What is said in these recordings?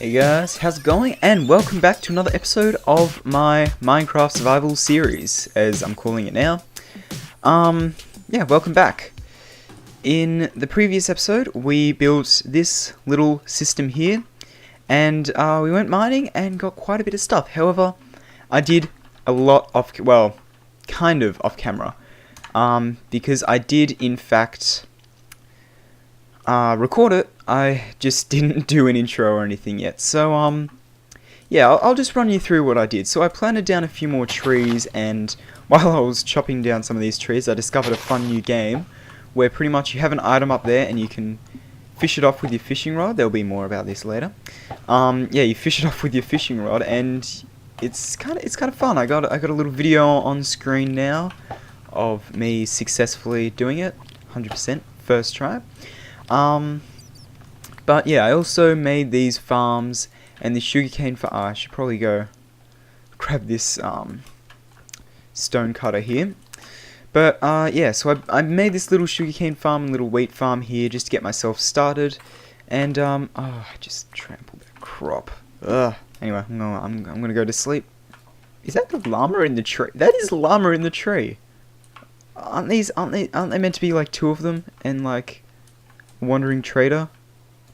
Hey guys, how's it going? And welcome back to another episode of my Minecraft survival series, as I'm calling it now. Yeah, welcome back. In the previous episode, we built this little system here, and we went mining and got quite a bit of stuff. However, I did a lot off, well, kind of off camera, because I did in fact record it. I just didn't do an intro or anything yet. So, yeah, I'll just run you through what I did. So I planted down a few more trees, and while I was chopping down some of these trees, I discovered a fun new game where pretty much you have an item up there and you can fish it off with your fishing rod. There'll be more about this later. Yeah, you fish it off with your fishing rod, and it's kind of fun. I got a little video on screen now of me successfully doing it, 100% first try. But yeah, I also made these farms and the sugarcane farm. I should probably go grab this stone cutter here. But yeah, so I made this little sugarcane farm and little wheat farm here just to get myself started. And oh, I just trampled that crop. Ugh. Anyway, I'm gonna go to sleep. Is that the llama in the tree? That is the llama in the tree. Aren't they meant to be like two of them and like a wandering trader?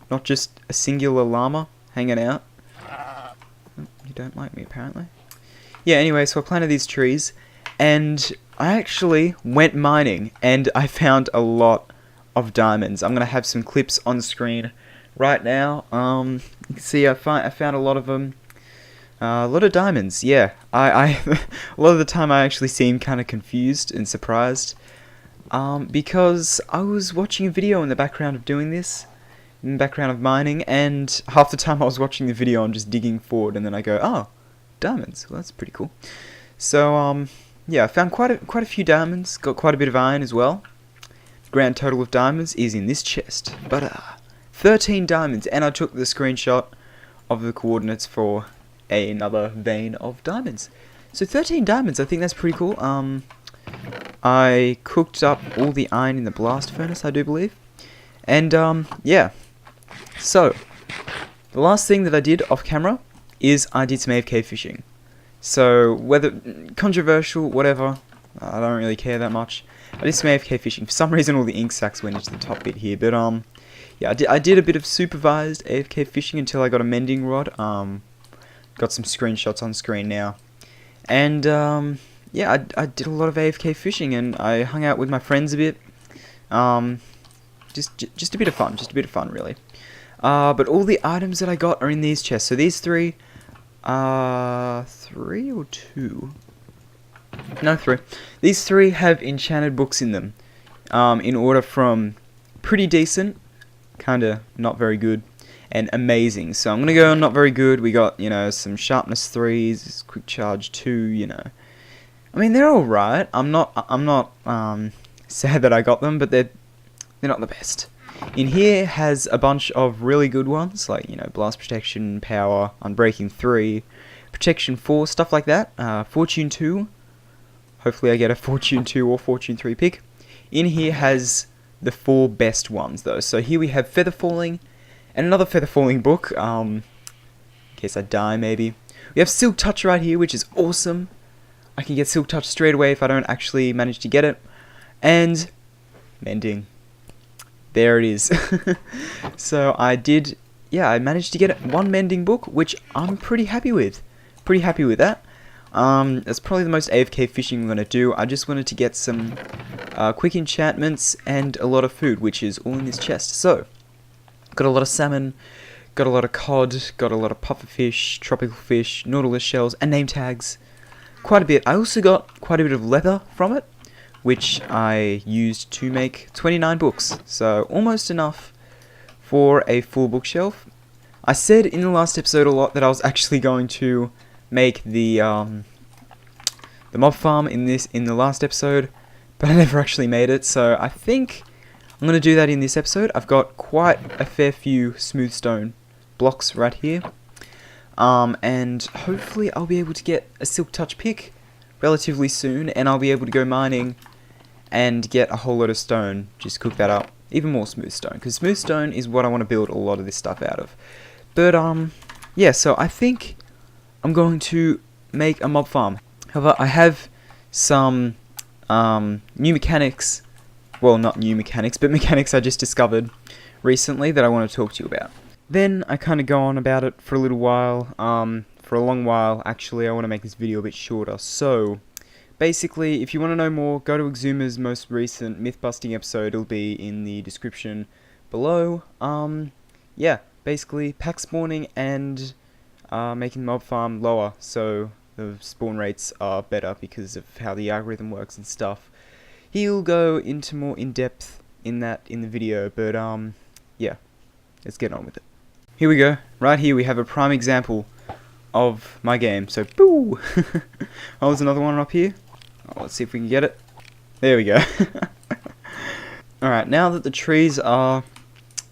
Not just a singular llama hanging out. Oh, you don't like me, apparently. Yeah, anyway, so I planted these trees, and I actually went mining, and I found a lot of diamonds. I'm going to have some clips on screen right now. You can see I found a lot of them. A lot of diamonds, yeah. I a lot of the time I actually seem kind of confused and surprised. Because I was watching a video in the background of doing this. In the background of mining, and half the time I was watching the video I'm just digging forward, and then I go, oh, diamonds, well that's pretty cool. So yeah, I found quite a few diamonds, got quite a bit of iron as well. The grand total of diamonds is in this chest, but 13 diamonds, and I took the screenshot of the coordinates for another vein of diamonds. So 13 diamonds, I think that's pretty cool. I cooked up all the iron in the blast furnace, I do believe. And yeah, so the last thing that I did off camera is I did some AFK fishing. So whether controversial, whatever, I don't really care that much. I did some AFK fishing. For some reason all the ink sacs went into the top bit here, but yeah, I did a bit of supervised AFK fishing until I got a mending rod. Got some screenshots on screen now. And yeah, I did a lot of AFK fishing, and I hung out with my friends a bit. Just a bit of fun, really. But all the items that I got are in these chests. So these three, 3 or 2? No, 3. These 3 have enchanted books in them, in order from pretty decent, kinda not very good, and amazing. So I'm gonna go not very good. We got, you know, some sharpness 3s, quick charge 2, you know. I mean, they're alright. I'm not sad that I got them, but they're not the best. In here has a bunch of really good ones, like, you know, blast protection, power, unbreaking 3, protection 4, stuff like that. Fortune 2. Hopefully I get a Fortune 2 or Fortune 3 pick. In here has the 4 best ones, though. So here we have feather falling, and another feather falling book, in case I die, maybe. We have silk touch right here, which is awesome. I can get silk touch straight away if I don't actually manage to get it. And mending. There it is. So I managed to get 1 mending book, which I'm pretty happy with. Pretty happy with that. That's probably the most AFK fishing I'm going to do. I just wanted to get some quick enchantments and a lot of food, which is all in this chest. So, got a lot of salmon, got a lot of cod, got a lot of pufferfish, tropical fish, nautilus shells, and name tags. Quite a bit. I also got quite a bit of leather from it, which I used to make 29 books, so almost enough for a full bookshelf. I said in the last episode a lot that I was actually going to make the mob farm in the last episode, but I never actually made it, so I think I'm going to do that in this episode. I've got quite a fair few smooth stone blocks right here, and hopefully I'll be able to get a silk touch pick relatively soon, and I'll be able to go mining and get a whole lot of stone, just cook that up, even more smooth stone, because smooth stone is what I want to build a lot of this stuff out of. But yeah, so I think I'm going to make a mob farm. However, I have some new mechanics, well, not new mechanics, but mechanics I just discovered recently that I want to talk to you about. Then I kind of go on about it for a little while, for a long while. Actually, I want to make this video a bit shorter. So, basically, if you want to know more, go to Exuma's most recent myth-busting episode. It'll be in the description below. Yeah, basically, pack spawning and making the mob farm lower, so the spawn rates are better because of how the algorithm works and stuff. He'll go into more in-depth in that in the video, but yeah, let's get on with it. Here we go. Right here we have a prime example of my game. So, boo! Oh, there's another one up here. Oh, let's see if we can get it. There we go. Alright, now that the trees are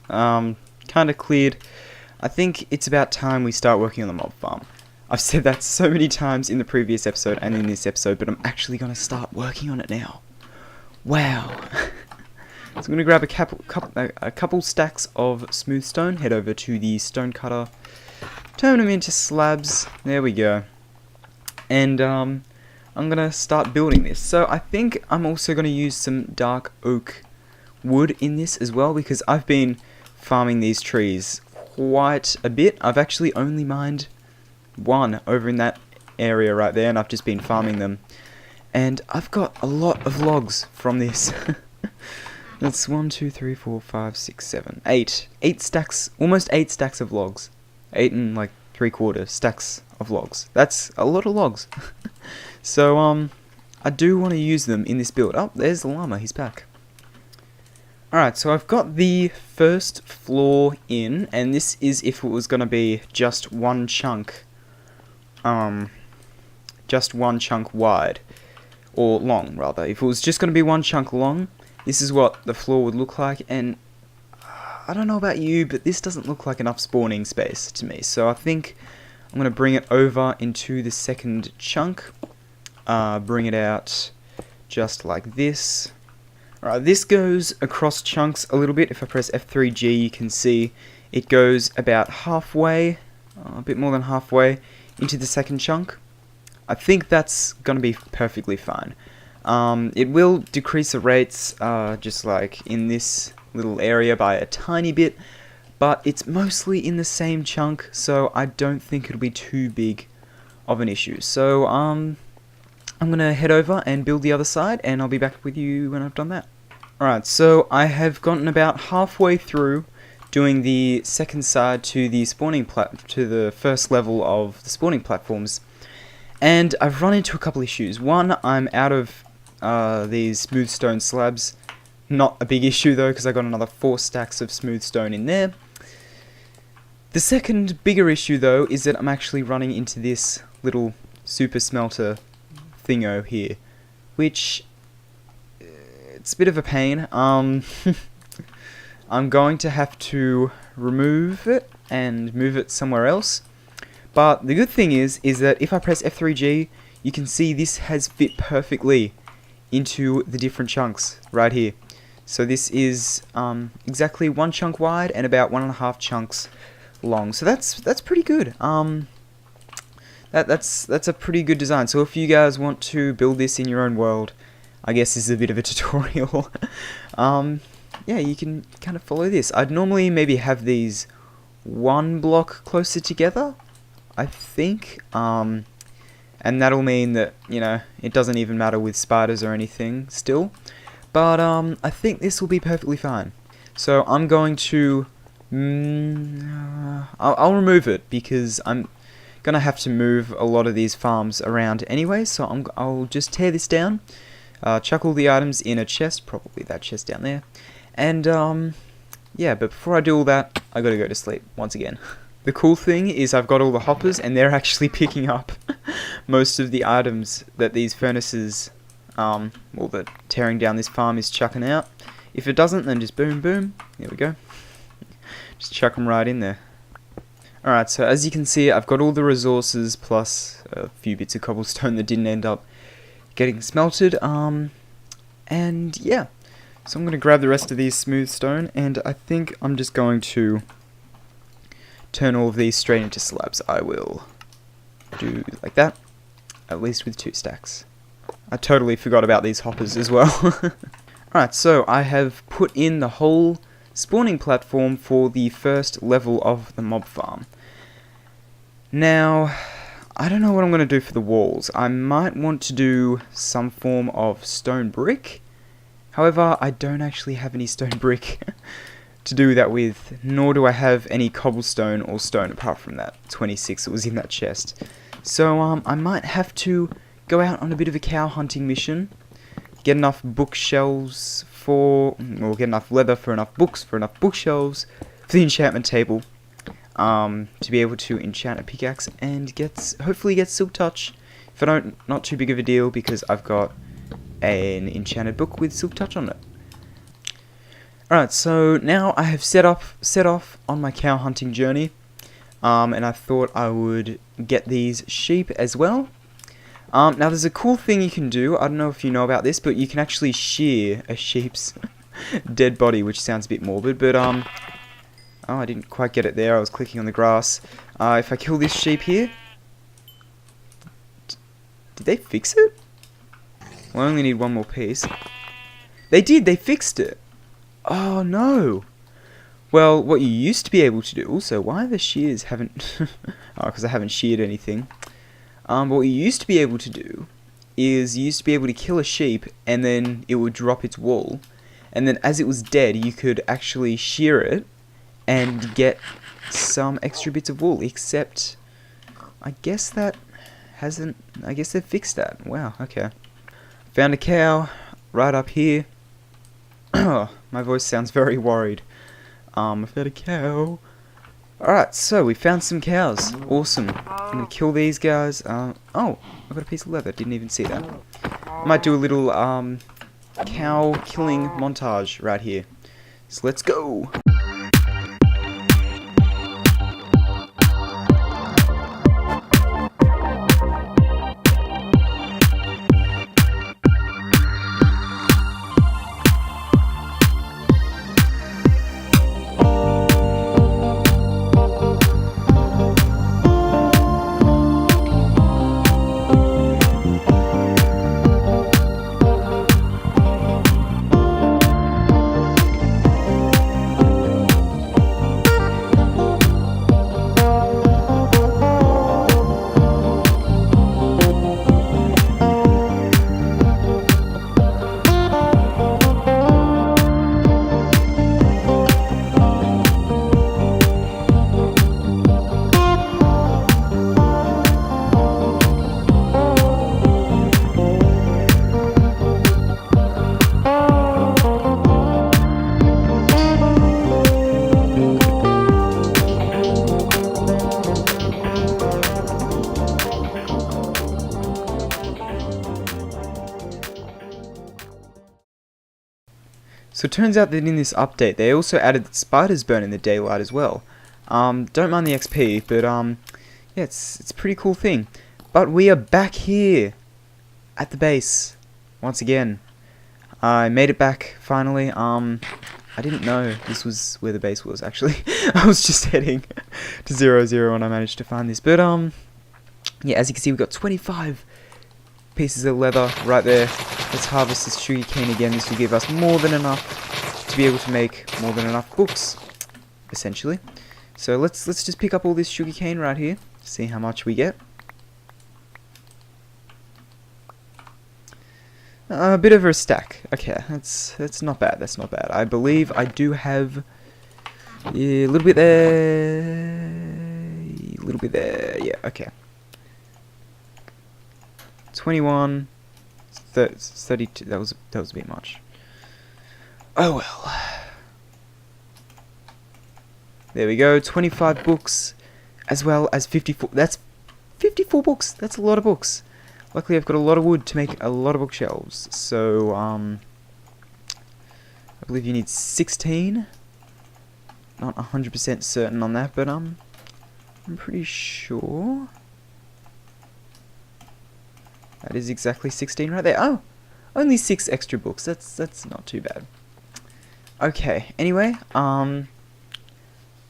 kind of cleared, I think it's about time we start working on the mob farm. I've said that so many times in the previous episode and in this episode, but I'm actually going to start working on it now. Wow. So I'm going to grab a couple stacks of smooth stone, head over to the stone cutter, turn them into slabs, there we go, and I'm going to start building this. So I think I'm also going to use some dark oak wood in this as well, because I've been farming these trees quite a bit. I've actually only mined one over in that area right there, and I've just been farming them, and I've got a lot of logs from this. That's 1, 2, 3, 4, 5, 6, 7, 8 stacks, almost 8 stacks of logs, 8 and like 3/4 stacks of logs. That's a lot of logs. So I do want to use them in this build. Oh, there's the llama, he's back. Alright, so I've got the first floor in, and this is if it was going to be just one chunk, wide, or long rather. If it was just going to be one chunk long, this is what the floor would look like, and I don't know about you, but this doesn't look like enough spawning space to me, so I think I'm going to bring it over into the second chunk, bring it out just like this. Alright, this goes across chunks a little bit. If I press F3G, you can see it goes about halfway, a bit more than halfway, into the second chunk. I think that's going to be perfectly fine. It will decrease the rates, just like in this little area by a tiny bit, but it's mostly in the same chunk, so I don't think it'll be too big of an issue. So, I'm going to head over and build the other side, and I'll be back with you when I've done that. Alright, so I have gotten about halfway through doing the second side to the spawning to the first level of the spawning platforms, and I've run into a couple issues. One, I'm out of these smooth stone slabs. Not a big issue though, because I got another 4 stacks of smooth stone in there. The second bigger issue though is that I'm actually running into this little super smelter thingo here, which it's a bit of a pain. I'm going to have to remove it and move it somewhere else. But the good thing is that if I press F3G, you can see this has fit perfectly into the different chunks right here. So this is exactly 1 chunk wide and about 1.5 chunks long. So that's pretty good. That's a pretty good design. So if you guys want to build this in your own world, I guess this is a bit of a tutorial. Yeah, you can kind of follow this. I'd normally maybe have these 1 block closer together, I think, and that'll mean that, you know, it doesn't even matter with spiders or anything still, but I think this will be perfectly fine. So I'm going to I'll remove it because I'm gonna have to move a lot of these farms around anyway, so I'll just tear this down, chuck all the items in a chest, probably that chest down there, and yeah, but before I do all that, I gotta go to sleep once again. The cool thing is I've got all the hoppers, and they're actually picking up most of the items that these furnaces, well, that tearing down this farm is chucking out. If it doesn't, then just boom, boom. There we go. Just chuck them right in there. Alright, so as you can see, I've got all the resources plus a few bits of cobblestone that didn't end up getting smelted. And yeah, so I'm going to grab the rest of these smooth stone, and I think I'm just going to turn all of these straight into slabs. I will do like that, at least with 2 stacks. I totally forgot about these hoppers as well. Alright, so I have put in the whole spawning platform for the first level of the mob farm. Now, I don't know what I'm going to do for the walls. I might want to do some form of stone brick. However, I don't actually have any stone brick to do that with, nor do I have any cobblestone or stone apart from that 26 that was in that chest. So I might have to go out on a bit of a cow hunting mission, get enough bookshelves for, or get enough leather for enough books, for enough bookshelves, for the enchantment table, to be able to enchant a pickaxe and hopefully get silk touch. If I don't, not too big of a deal because I've got an enchanted book with silk touch on it. Alright, so now I have set off on my cow hunting journey, and I thought I would get these sheep as well. Now there's a cool thing you can do. I don't know if you know about this, but you can actually shear a sheep's dead body, which sounds a bit morbid, but oh, I didn't quite get it there. I was clicking on the grass. If I kill this sheep here, did they fix it? Well, I only need one more piece. They did. They fixed it. Oh no. Well, what you used to be able to do. Also, why the shears haven't? Oh, because I haven't sheared anything. But what you used to be able to do is you used to be able to kill a sheep and then it would drop its wool, and then as it was dead you could actually shear it and get some extra bits of wool, except I guess that hasn't, I guess they've fixed that. Wow, okay. Found a cow right up here. My voice sounds very worried. I found a cow. Alright, so we found some cows. Awesome. I'm gonna kill these guys. Oh, I got a piece of leather. Didn't even see that. Might do a little cow killing montage right here. So let's go. So it turns out that in this update they also added that spiders burn in the daylight as well. Don't mind the XP, but yeah, it's a pretty cool thing. But we are back here at the base once again. I made it back finally. I didn't know this was where the base was actually. I was just heading to 0, and I managed to find this. But yeah, as you can see, we've got 25 pieces of leather right there. Let's harvest this sugarcane again. This will give us more than enough to be able to make more than enough books, essentially. So let's just pick up all this sugarcane right here, see how much we get. A bit over a stack. Okay, that's not bad. That's not bad. I believe I do have a little bit there, a little bit there. Yeah, okay. 21, 32. That was a bit much. Oh well. There we go. 25 books, as well as 54. That's 54 books. That's a lot of books. Luckily, I've got a lot of wood to make a lot of bookshelves. So I believe you need 16. Not 100% certain on that, but I'm pretty sure. That is exactly 16 right there. Oh, only 6 extra books. That's not too bad. Okay. Anyway,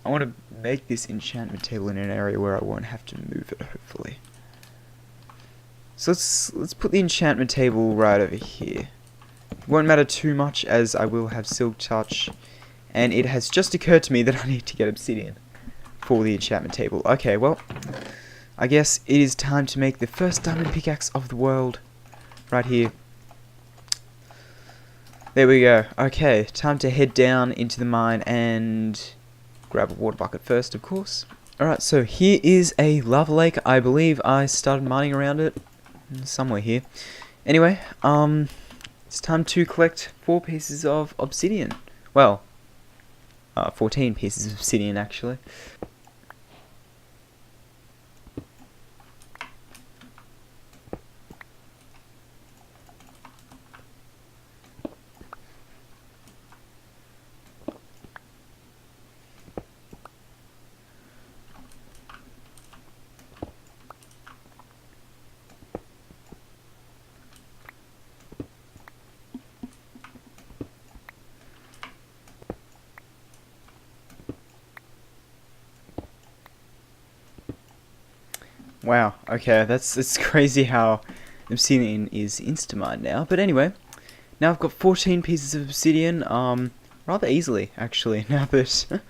I want to make this enchantment table in an area where I won't have to move it, hopefully. So let's put the enchantment table right over here. It won't matter too much as I will have silk touch, and it has just occurred to me that I need to get obsidian for the enchantment table. Okay, well, I guess it is time to make the first diamond pickaxe of the world right here. There we go. Okay, time to head down into the mine and grab a water bucket first, of course. Alright, so here is a lava lake. I believe I started mining around it somewhere here. Anyway, it's time to collect 4 pieces of obsidian. Well, 14 pieces of obsidian, actually. Wow, okay, it's crazy how obsidian is insta-mined now. But anyway, now I've got 14 pieces of obsidian, rather easily, actually, now that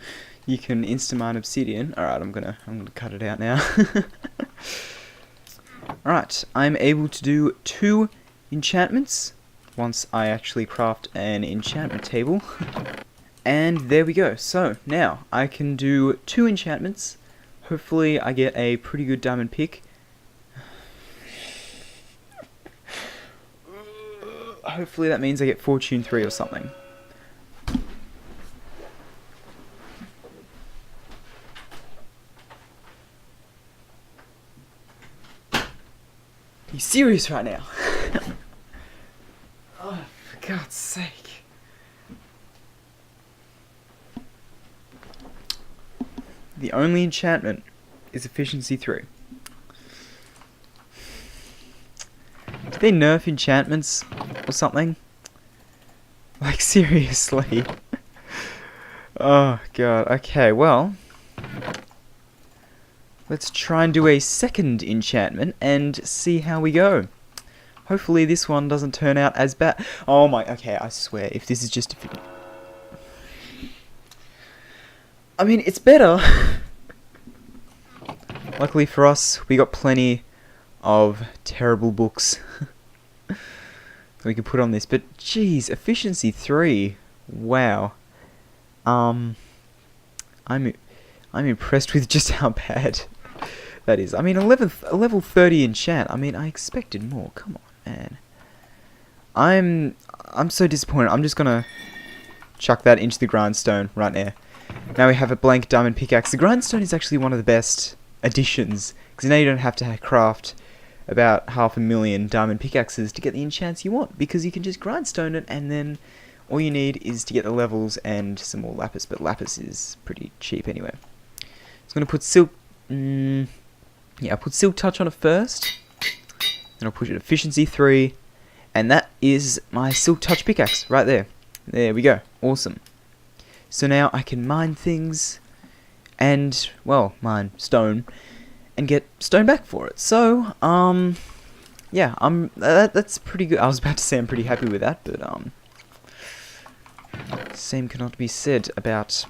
you can insta-mine obsidian. Alright, I'm gonna cut it out now. Alright, I'm able to do 2 enchantments once I actually craft an enchantment table. And there we go. So, now I can do 2 enchantments. Hopefully I get a pretty good diamond pick. Hopefully that means I get Fortune 3 or something. Are you serious right now? Oh, for God's sake. The only enchantment is efficiency 3. Did they nerf enchantments or something? Like, seriously? Oh god, okay, well, let's try and do a second enchantment and see how we go. Hopefully this one doesn't turn out as bad. Oh my, okay, I swear, if this is just a... I mean, it's better. Luckily for us, we got plenty of terrible books that we can put on this. But geez, efficiency 3. Wow. I'm impressed with just how bad that is. I mean, a level 30 enchant. I mean, I expected more. Come on, man. I'm so disappointed. I'm just gonna chuck that into the grindstone right now. Now we have a blank diamond pickaxe. The grindstone is actually one of the best additions, because now you don't have to craft about 500,000 diamond pickaxes to get the enchants you want, because you can just grindstone it, and then all you need is to get the levels and some more lapis, but lapis is pretty cheap anyway. So I'm going to put silk... yeah, I'll put silk touch on it first, then I'll put it efficiency 3, and that is my silk touch pickaxe right there. There we go. Awesome. So now I can mine things, and, well, mine stone, and get stone back for it. So, yeah, that's pretty good. I was about to say I'm pretty happy with that, but, same cannot be said about,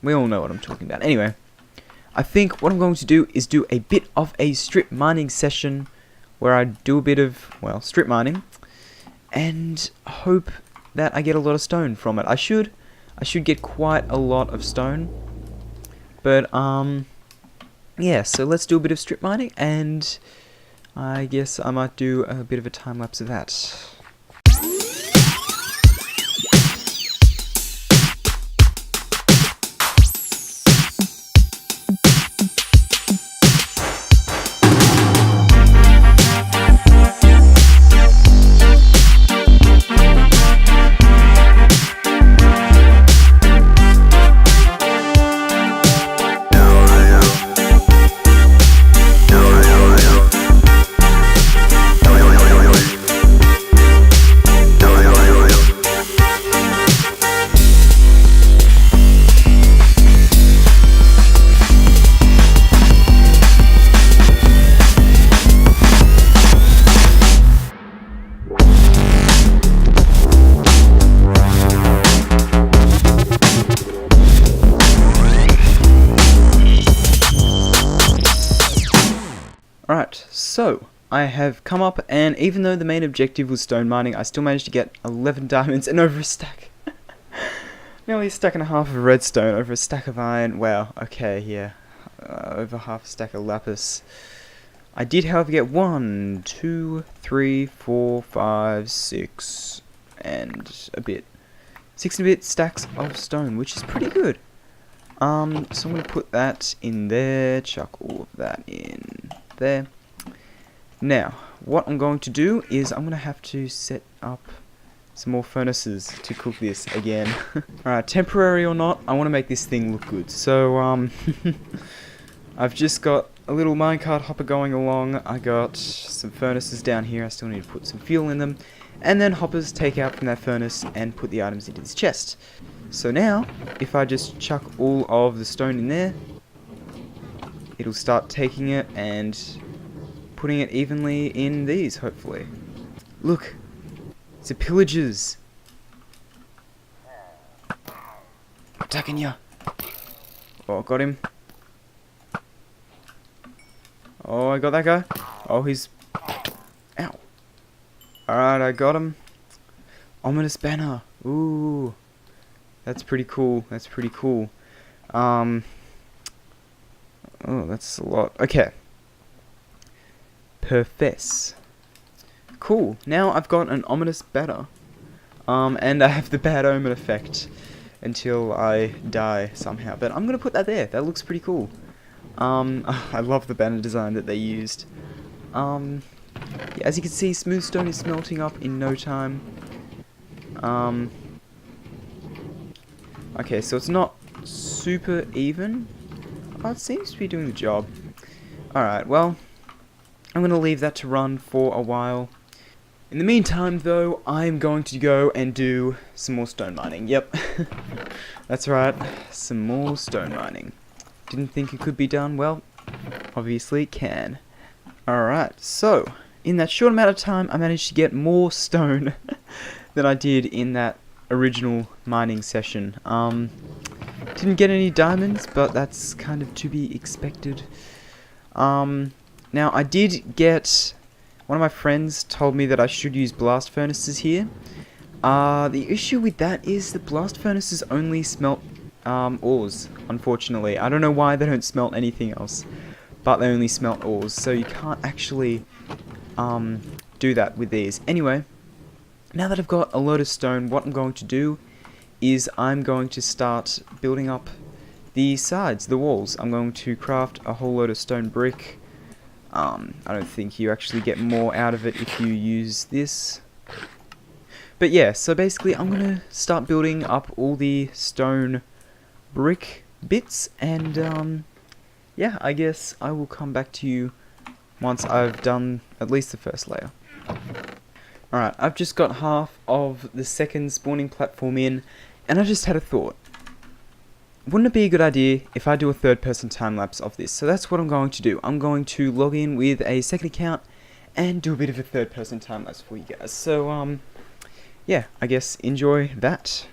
we all know what I'm talking about. Anyway, I think what I'm going to do is do a bit of a strip mining session, where I do a bit of, well, strip mining, and hope that I get a lot of stone from it. I should get quite a lot of stone, but yeah, so let's do a bit of strip mining, and I guess I might do a bit of a time lapse of that. Alright, so I have come up, and even though the main objective was stone mining, I still managed to get 11 diamonds and over a stack. Nearly a stack and a half of redstone over a stack of iron. Wow, okay, yeah. Over half a stack of lapis. I did, however, get 1, 2, 3, 4, 5, 6, and a bit. 6 and a bit stacks of stone, which is pretty good. So I'm going to put that in there, chuck all of that in there. Now, what I'm going to do is I'm going to have to set up some more furnaces to cook this again. Alright, temporary or not, I want to make this thing look good. So, I've just got a little minecart hopper going along. I got some furnaces down here. I still need to put some fuel in them. And then hoppers take out from that furnace and put the items into this chest. So now, if I just chuck all of the stone in there, it'll start taking it and putting it evenly in these, hopefully. Look, it's the pillagers. Attacking ya. Oh, got him. Oh, I got that guy. Oh, he's... Ow. Alright, I got him. Ominous banner. Ooh. That's pretty cool. That's pretty cool. Oh, that's a lot. Okay. Perfess. Cool. Now I've got an ominous banner. And I have the bad omen effect until I die somehow. But I'm gonna put that there. That looks pretty cool. I love the banner design that they used. Yeah, as you can see, smooth stone is smelting up in no time. Okay, so it's not super even. Oh, it seems to be doing the job. Alright, well, I'm going to leave that to run for a while. In the meantime, though, I'm going to go and do some more stone mining. Yep, that's right, some more stone mining. Didn't think it could be done? Well, obviously it can. Alright, so, in that short amount of time, I managed to get more stone than I did in that original mining session. Didn't get any diamonds, but that's kind of to be expected. Now, I did get... One of my friends told me that I should use blast furnaces here. The issue with that is the blast furnaces only smelt ores, unfortunately. I don't know why they don't smelt anything else, but they only smelt ores, so you can't actually do that with these. Anyway, now that I've got a load of stone, what I'm going to do is I'm going to start building up the sides, the walls. I'm going to craft a whole load of stone brick. I don't think you actually get more out of it if you use this. But yeah, so basically I'm going to start building up all the stone brick bits, and yeah, I guess I will come back to you once I've done at least the first layer. Alright, I've just got half of the second spawning platform in, and I just had a thought. Wouldn't it be a good idea if I do a third-person time-lapse of this? So that's what I'm going to do. I'm going to log in with a second account and do a bit of a third-person time-lapse for you guys. So, yeah, I guess enjoy that.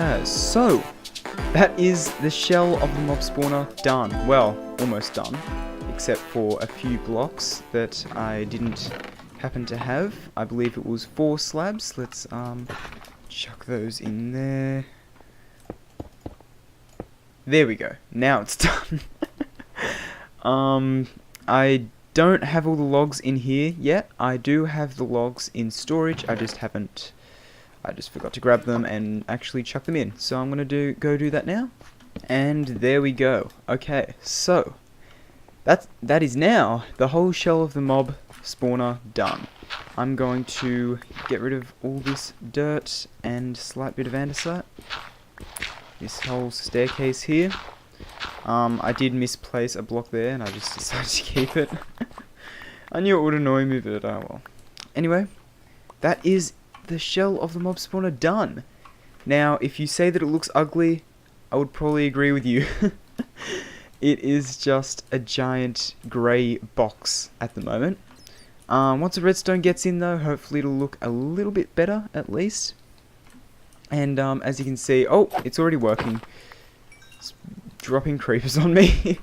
guys, so that is the shell of the mob spawner done. Well, almost done, except for a few blocks that I didn't happen to have. I believe it was 4 slabs. Let's chuck those in there. There we go. Now it's done. I don't have all the logs in here yet. I do have the logs in storage. I just forgot to grab them and actually chuck them in. So I'm gonna go do that now. And there we go. Okay, so that is now the whole shell of the mob spawner done. I'm going to get rid of all this dirt and slight bit of andesite. This whole staircase here. I did misplace a block there and I just decided to keep it. I knew it would annoy me, but oh well. Anyway, that is the shell of the mob spawner done. Now, if you say that it looks ugly, I would probably agree with you. It is just a giant grey box at the moment. Once the redstone gets in though, hopefully it'll look a little bit better at least. And as you can see, oh, it's already working. It's dropping creepers on me.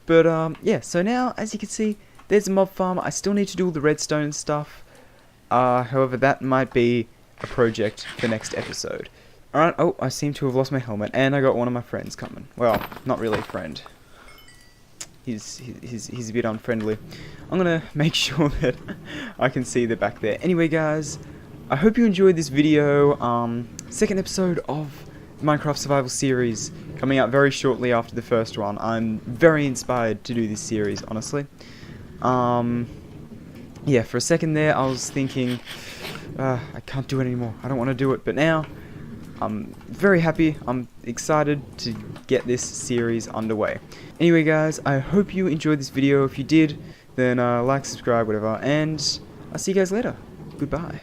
But yeah, so now as you can see, there's a mob farm. I still need to do all the redstone stuff. However, that might be a project for next episode. Alright, oh, I seem to have lost my helmet, and I got one of my friends coming. Well, not really a friend. He's a bit unfriendly. I'm gonna make sure that I can see the back there. Anyway, guys, I hope you enjoyed this video. Second episode of the Minecraft Survival series, coming out very shortly after the first one. I'm very inspired to do this series, honestly. Yeah, for a second there, I was thinking, I can't do it anymore. I don't want to do it, but now I'm very happy. I'm excited to get this series underway. Anyway, guys, I hope you enjoyed this video. If you did, then like, subscribe, whatever, and I'll see you guys later. Goodbye.